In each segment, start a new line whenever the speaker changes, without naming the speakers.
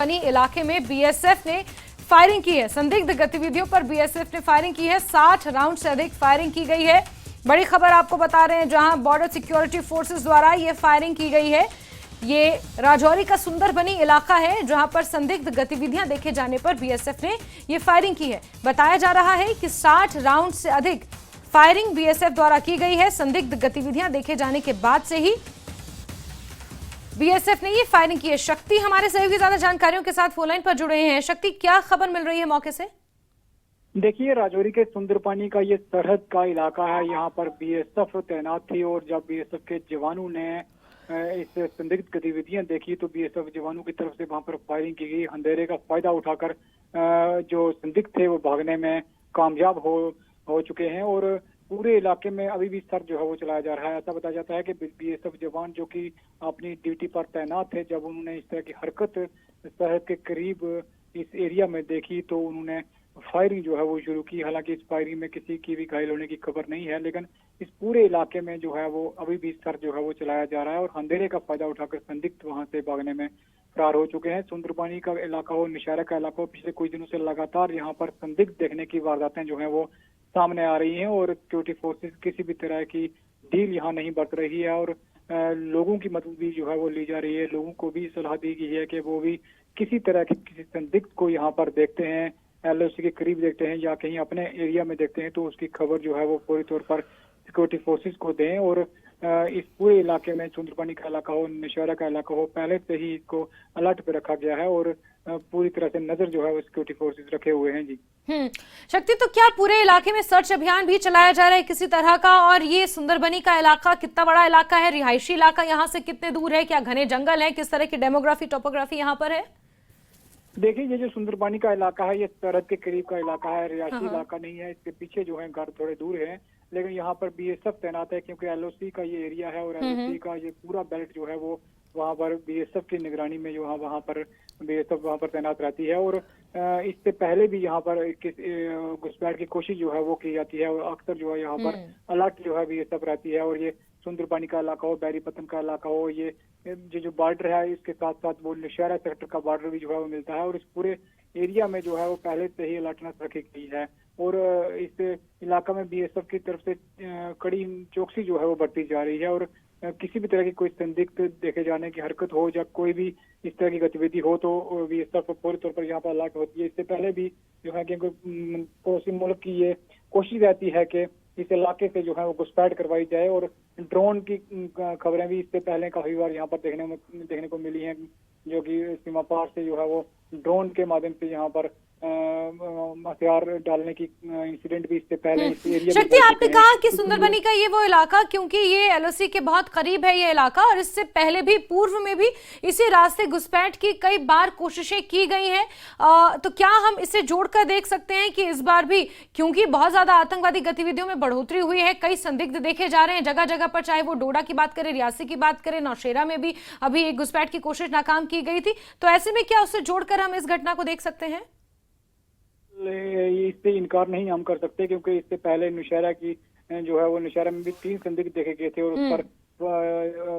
बनी इलाके में बीएसएफ ने फायरिंग की है। संदिग्ध गतिविधियों पर बीएसएफ ने फायरिंग की है। 60 राउंड से अधिक फायरिंग की गई है। बड़ी खबर आपको बता रहे हैं, जहां बॉर्डर सिक्योरिटी फोर्सेस द्वारा ये फायरिंग की गई है। ये राजौरी का सुंदरबनी इलाका है, जहां पर संदिग्ध गतिविधियां देखे जाने पर बीएसएफ ने ये फायरिंग की है। बताया जा रहा है कि 60 राउंड से अधिक फायरिंग बीएसएफ द्वारा की गई है। संदिग्ध गतिविधियां देखे जाने के बाद से ही बीएसएफ ने ये फायरिंग की है। शक्ति हमारे सहयोगी ज्यादा जानकारियों के साथ फोन लाइन पर जुड़े हैं। शक्ति, क्या खबर मिल रही है मौके से?
देखिए, राजौरी के सुंदरबनी का ये सरहद का इलाका है। यहाँ पर बीएसएफ तैनात थी और जब बीएसएफ के जवानों ने इस संदिग्ध गतिविधियां देखी तो बीएसएफ जवानों की तरफ से वहां पर फायरिंग की गई। अंधेरे का फायदा उठाकर जो संदिग्ध थे वो भागने में कामयाब हो चुके हैं और पूरे इलाके में अभी भी सर्च जो है वो चलाया जा रहा है। ऐसा बताया जाता है कि बीएसएफ जवान जो कि अपनी ड्यूटी पर तैनात थे, जब उन्होंने इस तरह की हरकत सरहद के करीब इस एरिया में देखी तो उन्होंने फायरिंग जो है वो शुरू की। हालांकि इस फायरिंग में किसी की भी घायल होने की खबर नहीं है, लेकिन इस पूरे इलाके में जो है वो अभी भी सर्च जो है वो चलाया जा रहा है और अंधेरे का फायदा उठाकर संदिग्ध वहां से भागने में फरार हो चुके हैं। सुंदरबनी का इलाका हो, नौशहरा का इलाका हो, पिछले कुछ दिनों से लगातार यहाँ पर संदिग्ध देखने की वारदातें जो है वो सामने आ रही हैं और सिक्योरिटी फोर्सेस किसी भी तरह की ढील यहाँ नहीं बरत रही है और लोगों की मदद भी जो है वो ली जा रही है। लोगों को भी सलाह दी गई है कि वो भी किसी तरह के किसी संदिग्ध को यहाँ पर देखते हैं, एलओसी के करीब देखते हैं या कहीं अपने एरिया में देखते हैं तो उसकी खबर जो है वो पूरी तौर पर सिक्योरिटी फोर्सेस को दें। और इस पूरे इलाके में सुंदरबनी का इलाका हो, नौशहरा का इलाका हो, पहले से ही इसको अलर्ट पे रखा गया है और पूरी तरह से नजर जो है वो सिक्योरिटी फोर्सेस रखे हुए हैं। जी
शक्ति, तो क्या पूरे इलाके में सर्च अभियान भी चलाया जा रहा है किसी तरह का? और ये सुंदरबनी का इलाका कितना बड़ा इलाका है? रिहायशी इलाका यहाँ से कितने दूर है? क्या घने जंगल है? किस तरह की डेमोग्राफी टोपोग्राफी यहाँ पर है?
देखिए, ये जो सुंदरबनी का इलाका है ये सरहद के करीब का इलाका है, रिहायशी इलाका नहीं है। इसके पीछे जो है घर थोड़े दूर है, लेकिन यहाँ पर बीएसएफ तैनात है क्योंकि एलओसी का ये एरिया है और एलओसी का ये पूरा बेल्ट जो है वो वहाँ पर बीएसएफ की निगरानी में जो वहाँ पर बीएसएफ वहाँ पर तैनात रहती है। और इससे पहले भी यहाँ पर घुसपैठ की कोशिश जो है वो की जाती है और अक्सर जो है यहाँ पर अलर्ट जो है बीएसएफ रहती है। और ये सुंदरबनी का इलाका हो, बैरीपत्तन का इलाका हो, ये जो बॉर्डर है इसके साथ साथ वो नौशहरा सेक्टर का बॉर्डर भी जो है वो मिलता है और इस पूरे एरिया में जो है वो पहले से ही अलर्टनेस रखी गई है और इस इलाका में बीएसएफ की तरफ से कड़ी चौकसी जो है वो बढ़ती जा रही है और किसी भी तरह की कोई संदिग्ध देखे जाने की हरकत हो या कोई भी इस तरह की गतिविधि हो तो बीएसएफ पूरे तौर पर यहाँ पर अलर्ट होती है। इससे पहले भी जो है कि पड़ोसी मुल्क की ये कोशिश रहती है कि इस इलाके से जो है वो घुसपैठ करवाई जाए और ड्रोन की खबरें भी इससे पहले काफी बार यहाँ पर देखने को मिली हैं, जो कि सीमा पार से जो है वो ड्रोन के माध्यम से यहाँ पर हथियार डालने की इंसिडेंट भी इससे पहले इस एरिया में।
शक्ति, आपने कहा कि सुंदरबनी का ये वो इलाका, क्योंकि ये एलओसी के बहुत करीब है ये इलाका और इससे पहले भी पूर्व में भी इसी रास्ते घुसपैठ की कई बार कोशिशें की गई हैं, तो क्या हम इसे जोड़कर देख सकते हैं कि इस बार भी, क्योंकि बहुत ज्यादा आतंकवादी गतिविधियों में बढ़ोतरी हुई है, कई संदिग्ध देखे जा रहे हैं जगह जगह पर, चाहे वो डोडा की बात करें, रियासी की बात करें, नौशेरा में भी अभी एक घुसपैठ की कोशिश नाकाम की गई थी, तो ऐसे में क्या उससे जोड़कर हम इस घटना को देख सकते हैं?
इससे इनकार नहीं हम कर सकते क्योंकि इससे पहले नौशहरा की जो है वो नौशहरा में भी 3 संदिग्ध देखे गए थे और उस पर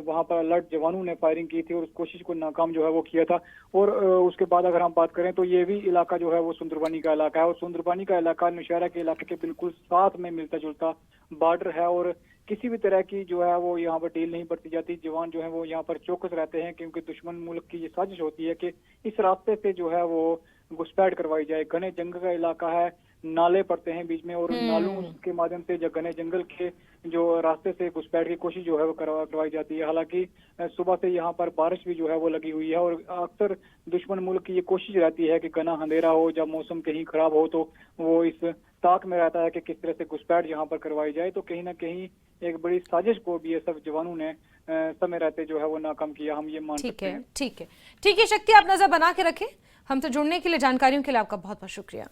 वहां पर अलर्ट जवानों ने फायरिंग की थी और उस कोशिश को नाकाम जो है वो किया था। और उसके बाद अगर हम बात करें तो ये भी इलाका जो है वो सुंदरबनी का इलाका है और सुंदरबनी का इलाका नौशहरा के इलाके के बिल्कुल साथ में मिलता जुलता बॉर्डर है और किसी भी तरह की जो है वो यहाँ पर डील नहीं बरती जाती। जवान जो है वो यहाँ पर चौकस रहते हैं क्योंकि दुश्मन मुल्क की ये साजिश होती है कि इस रास्ते से जो है वो घुसपैठ करवाई जाए। घने जंगल का इलाका है, नाले पड़ते हैं बीच में और नालों के माध्यम से घने जंगल के जो रास्ते से घुसपैठ की कोशिश जो है वो करवाई जाती है। हालांकि सुबह से यहाँ पर बारिश भी जो है वो लगी हुई है और अक्सर दुश्मन मुल्क की ये कोशिश रहती है कि घना अंधेरा हो, जब मौसम कहीं खराब हो तो वो इस ताक में रहता है कि किस तरह से घुसपैठ यहाँ पर करवाई जाए। तो कहीं ना कहीं एक बड़ी साजिश को बीएसएफ जवानों ने समय रहते जो है वो नाकाम किया, हम ये मान सकते हैं।
ठीक है शक्ति, आप नजर बना के रखें। हमसे जुड़ने के लिए, जानकारियों के लिए आपका बहुत बहुत शुक्रिया।